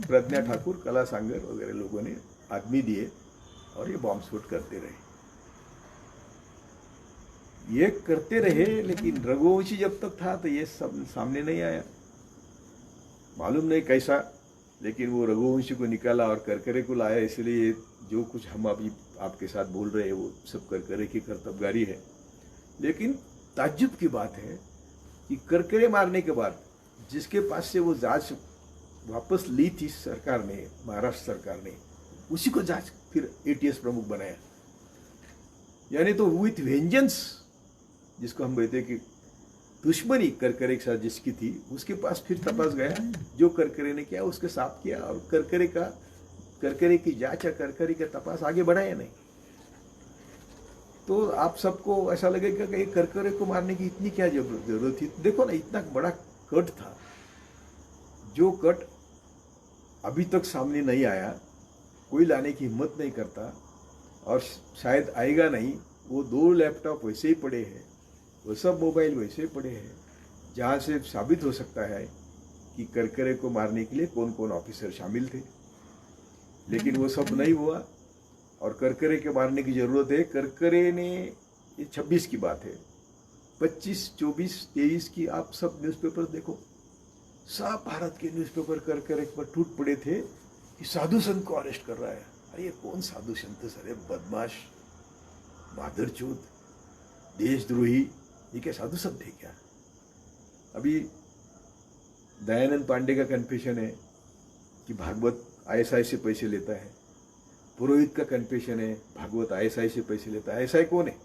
S1: प्रज्ञा ठाकुर, कला सांगर वगैरह लोगों ने आदमी दिए और ये बॉम्ब स्फोट करते रहे। ये करते रहे, लेकिन रघुवंशी जब तक था तो ये सब सामने नहीं आया। मालूम नहीं कैसा, लेकिन वो रघुवंशी को निकाला और करकरे को लाया। इसलिए जो कुछ हम अभी आपके साथ बोल रहे हैं वो सब करकरे की कर्तव्यगारी है। लेकिन ताज्जुब की बात है कि करकरे मारने के बाद जिसके पास से वो जांच वापस ली थी सरकार ने, महाराष्ट्र सरकार ने, उसी को जांच फिर एटीएस प्रमुख बनाया। यानी तो विथ वेंजेंस, जिसको हम कहते हैं कि दुश्मनी करकरे के साथ जिसकी थी, उसके पास फिर तपास गया। जो करकरे ने किया उसके साफ किया और करकरे की जांच या करकरे का तपास आगे बढ़ाया नहीं। तो आप सबको ऐसा लगेगा कि करकरे को मारने की इतनी क्या जरूरत थी। देखो ना, इतना बड़ा कट था, जो कट अभी तक सामने नहीं आया, कोई लाने की हिम्मत नहीं करता और शायद आएगा नहीं। वो 2 लैपटॉप वैसे ही पड़े हैं, वो सब मोबाइल वैसे ही पड़े हैं, जहाँ से साबित हो सकता है कि करकरे को मारने के लिए कौन कौन ऑफिसर शामिल थे। लेकिन वो सब नहीं हुआ और करकरे के मारने की जरूरत है। करकरे ने, ये 26 की बात है, 25, 24, 23 की आप सब न्यूज़पेपर देखो, सब भारत के न्यूज़पेपर करकरे पर टूट पड़े थे कि साधु संत को अरेस्ट कर रहा है। अरे ये कौन साधु संत है सर? बदमाश, मादरचोद, देशद्रोही, ये क्या साधु संत है क्या? अभी दयानंद पांडे का कन्फेशन है कि भागवत आईएसआई से पैसे लेता है। पुरोहित का कन्फेशन है भागवत आईएसआई से पैसे लेता है। आईएसआई कौन है?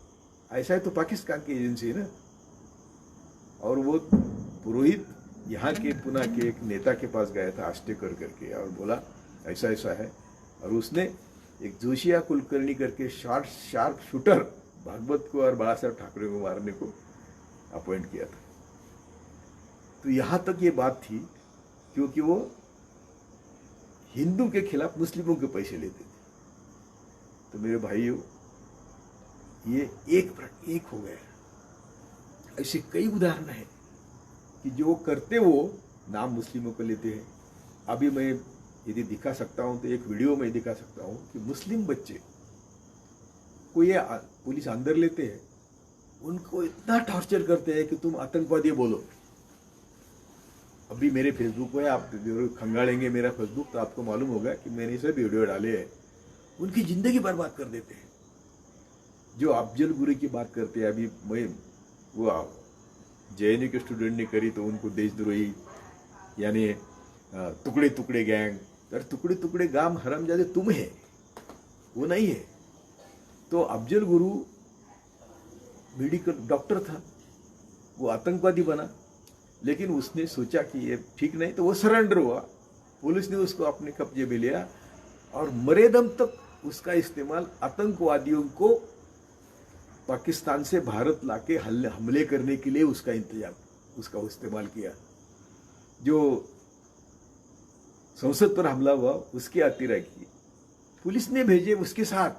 S1: आईएसआई तो पाकिस्तान की एजेंसी है ना। और वो पुरोहित यहाँ के पुणे के एक नेता के पास गया था, आष्टेकर करके, और बोला ऐसा ऐसा है। और उसने एक जोशिया कुलकर्णी करके शार्प शूटर भागवत को और बाला साहब ठाकरे को मारने को अपॉइंट किया था। तो यहाँ तक ये बात थी, क्योंकि वो हिंदू के खिलाफ मुस्लिमों के पैसे लेते थे। तो मेरे भाइयों, ये एक हो गया। ऐसे कई उदाहरण हैं कि जो करते वो नाम मुस्लिमों को लेते हैं। अभी मैं यदि दिखा सकता हूं तो एक वीडियो में दिखा सकता हूं कि मुस्लिम बच्चे को ये पुलिस अंदर लेते हैं, उनको इतना टॉर्चर करते हैं कि तुम आतंकवादी बोलो। अभी मेरे फेसबुक पे आप खंगालेंगे मेरा फेसबुक तो आपको मालूम होगा कि मैंने सब वीडियो डाले हैं। उनकी जिंदगी बर्बाद कर देते हैं। जो अफजल गुरु की बात करते हैं, अभी मैं वो जेएनयू के स्टूडेंट ने करी तो उनको देशद्रोही, यानी टुकड़े टुकड़े गैंग। तर टुकड़े टुकड़े गांव हरामजादे तुम है, वो नहीं है। तो अफजल गुरु मेडिकल डॉक्टर था, वो आतंकवादी बना, लेकिन उसने सोचा कि ये ठीक नहीं, तो वो सरेंडर हुआ। पुलिस ने उसको अपने कब्जे में लिया और मरे दम तक उसका इस्तेमाल आतंकवादियों को पाकिस्तान से भारत लाके हमले करने के लिए उसका इस्तेमाल किया। जो संसद पर हमला हुआ उसकी हत्या की पुलिस ने भेजे उसके साथ,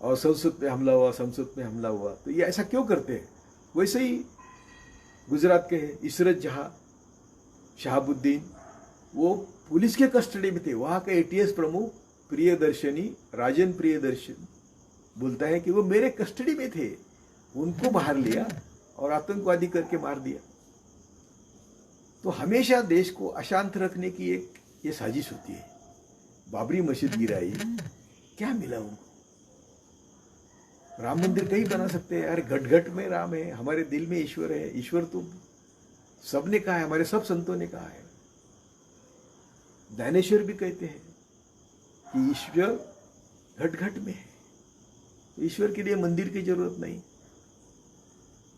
S1: और संसद पे हमला हुआ। तो ये ऐसा क्यों करते हैं? वैसे ही गुजरात के इशरत जहां शहाबुद्दीन, वो पुलिस के कस्टडी में थे। वहां का एटीएस प्रमुख राजन प्रियदर्शन बोलता है कि वो मेरे कस्टडी में थे, उनको बाहर लिया और आतंकवादी करके मार दिया। तो हमेशा देश को अशांत रखने की ये साजिश होती है। बाबरी मस्जिद गिराई, क्या मिला उनको? राम मंदिर कहीं बना सकते हैं, अरे घट घट में राम है, हमारे दिल में ईश्वर है। ईश्वर तो सबने कहा है, हमारे सब संतों ने कहा है। ज्ञानेश्वर भी कहते हैं कि ईश्वर घट घट में है। तो ईश्वर के लिए मंदिर की जरूरत नहीं।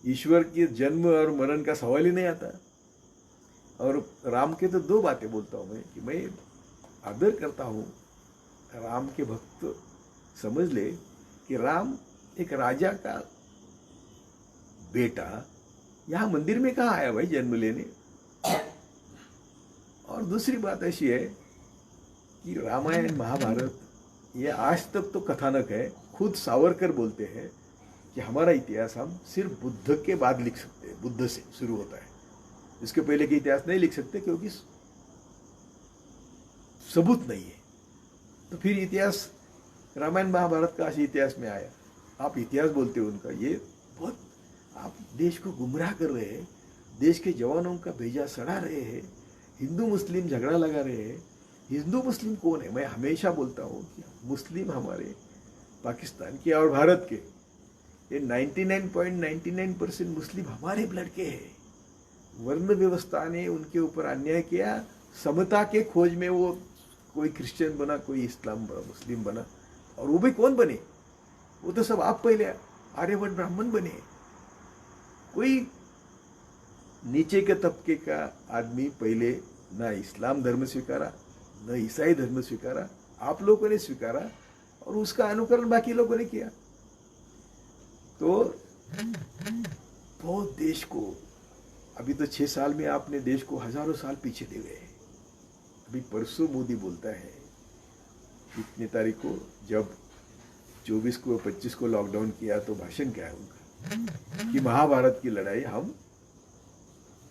S1: ईश्वर के जन्म और मरण का सवाल ही नहीं आता। और राम के तो दो बातें बोलता हूं मैं कि मैं आदर करता हूं राम के भक्त समझ ले कि राम एक राजा का बेटा यहां मंदिर में कहाँ आया भाई जन्म लेने। और दूसरी बात ऐसी है कि रामायण महाभारत ये आज तक तो कथानक है। खुद सावरकर बोलते हैं कि हमारा इतिहास हम सिर्फ बुद्ध के बाद लिख सकते हैं, बुद्ध से शुरू होता है, इसके पहले के इतिहास नहीं लिख सकते क्योंकि सबूत नहीं है। तो फिर इतिहास रामायण महाभारत का इतिहास में आया। आप इतिहास बोलते हो उनका, ये बहुत आप देश को गुमराह कर रहे हैं, देश के जवानों का भेजा सड़ा रहे हैं, हिंदू मुस्लिम झगड़ा लगा रहे हैं। हिंदू मुस्लिम कौन है? मैं हमेशा बोलता हूँ कि मुस्लिम हमारे पाकिस्तान के और भारत के ये 99.99% मुस्लिम हमारे ब्लड के हैं। वर्ण व्यवस्था ने उनके ऊपर अन्याय किया। समता के खोज में वो कोई क्रिश्चियन बना, कोई इस्लाम बना, मुस्लिम बना, और वो भी कौन बने? वो तो सब आप पहले आर्यभट्ट ब्राह्मण बने। कोई नीचे के तबके का आदमी पहले ना इस्लाम धर्म स्वीकारा न ईसाई धर्म स्वीकारा, आप लोगों ने स्वीकारा और उसका अनुकरण बाकी लोगों ने किया। तो बहुत देश को अभी तो 6 साल में आपने देश को हजारों साल पीछे ले गए। अभी परसों मोदी बोलता है इतने तारीख को, जब 24 को 25 को लॉकडाउन किया तो भाषण क्या है उनका कि महाभारत की लड़ाई हम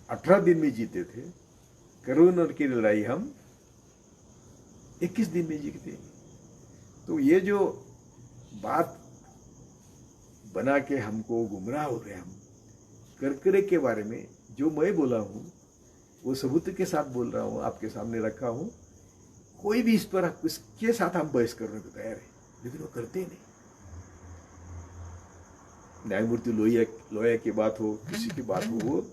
S1: 18 दिन में जीते थे, कोरोना की लड़ाई हम 21 दिन में जीते। तो ये जो बात बना के हमको गुमराह हो रहे, हम करकरे के बारे में जो मैं बोला हूँ वो सबूत के साथ बोल रहा हूँ, आपके सामने रखा हूँ। कोई भी इस पर इसके साथ हम बहस करने को तैयार है, लेकिन वो करते नहीं। न्यायमूर्ति लोहिया की बात हो, किसी की बात हो, वो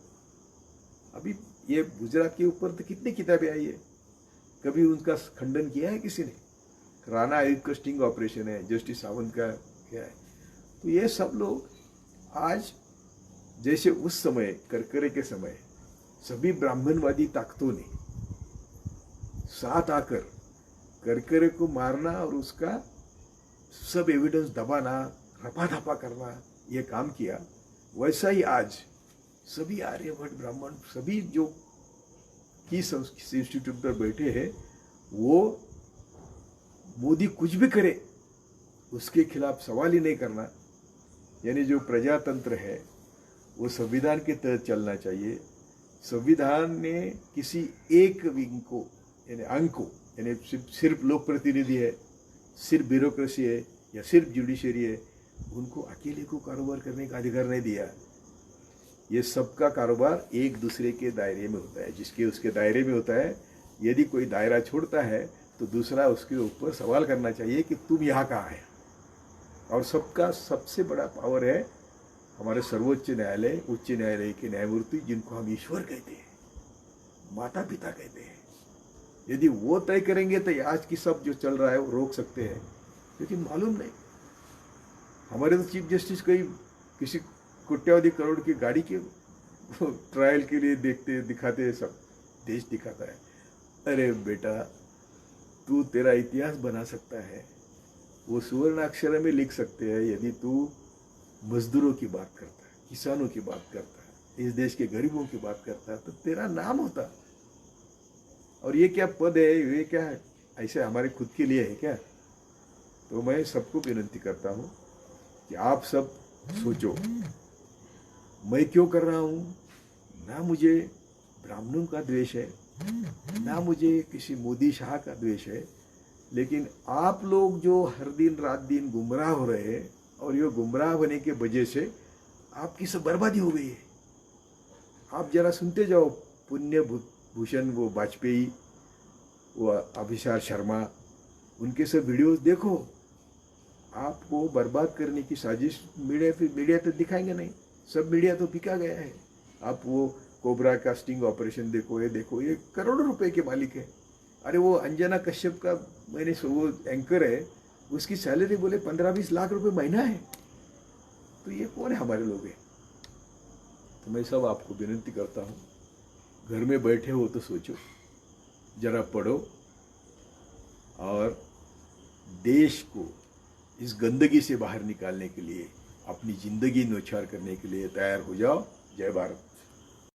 S1: अभी ये गुजरात के ऊपर तो कितनी किताबें आई है, कभी उनका खंडन किया है किसी ने? राणा आयुक्त का स्टिंग ऑपरेशन है, जस्टिस सावंत का क्या है? तो ये सब लोग आज जैसे उस समय करकरे के समय सभी ब्राह्मणवादी ताकतों ने साथ आकर करकरे को मारना और उसका सब एविडेंस दबाना, रफा-दफा करना, ये काम किया, वैसा ही आज सभी आर्यभट्ट ब्राह्मण सभी जो की इंस्टीट्यूट पर बैठे हैं, वो मोदी कुछ भी करे उसके खिलाफ सवाल ही नहीं करना। यानी जो प्रजातंत्र है वो संविधान के तहत चलना चाहिए। संविधान ने किसी एक विंग को यानी अंग को, यानी सिर्फ लोक प्रतिनिधि है, सिर्फ ब्यूरोक्रेसी है या सिर्फ जुडिशरी है, उनको अकेले को कारोबार करने का अधिकार नहीं दिया। ये सबका कारोबार एक दूसरे के दायरे में होता है, जिसके उसके दायरे में होता है। यदि कोई दायरा छोड़ता है तो दूसरा उसके ऊपर सवाल करना चाहिए कि तुम यहाँ कहाँ है। और सबका सबसे बड़ा पावर है हमारे सर्वोच्च न्यायालय, उच्च न्यायालय के न्यायमूर्ति, जिनको हम ईश्वर कहते हैं, माता पिता कहते हैं। यदि वो तय करेंगे तो आज की सब जो चल रहा है वो रोक सकते हैं, लेकिन मालूम नहीं। हमारे तो चीफ जस्टिस कई किसी कोट्यावधि करोड़ की गाड़ी के ट्रायल के लिए देखते दिखाते, सब देश दिखाता है। अरे बेटा, तू तेरा इतिहास बना सकता है, वो सुवर्ण अक्षर में लिख सकते हैं यदि तू मजदूरों की बात करता है, किसानों की बात करता है, इस देश के गरीबों की बात करता है, तो तेरा नाम होता। और ये क्या पद है, ये क्या है, ऐसे हमारे खुद के लिए है क्या? तो मैं सबको विनती करता हूँ कि आप सब सोचो, मैं क्यों कर रहा हूँ। ना मुझे ब्राह्मणों का द्वेष है, ना मुझे किसी मोदी शाह का द्वेष है, लेकिन आप लोग जो हर दिन रात दिन गुमराह हो रहे हैं, और ये गुमराह होने के वजह से आपकी सब बर्बादी हो गई है। आप जरा सुनते जाओ, पुण्य भूषण वो वाजपेयी, वो अभिसार शर्मा, उनके सब वीडियोस देखो। आपको बर्बाद करने की साजिश मीडिया तो दिखाएंगे नहीं, सब मीडिया तो बिका गया है। आप वो कोबरा कास्टिंग ऑपरेशन देखो, ये करोड़ों रुपए के मालिक है। अरे वो अंजना कश्यप का मैंने वो एंकर है, उसकी सैलरी बोले 15-20 लाख रुपए महीना है। तो ये कौन है हमारे लोग हैं? तो मैं सब आपको विनती करता हूँ, घर में बैठे हो तो सोचो, जरा पढ़ो और देश को इस गंदगी से बाहर निकालने के लिए, अपनी जिंदगी न्योछावर करने के लिए तैयार हो जाओ। जय भारत।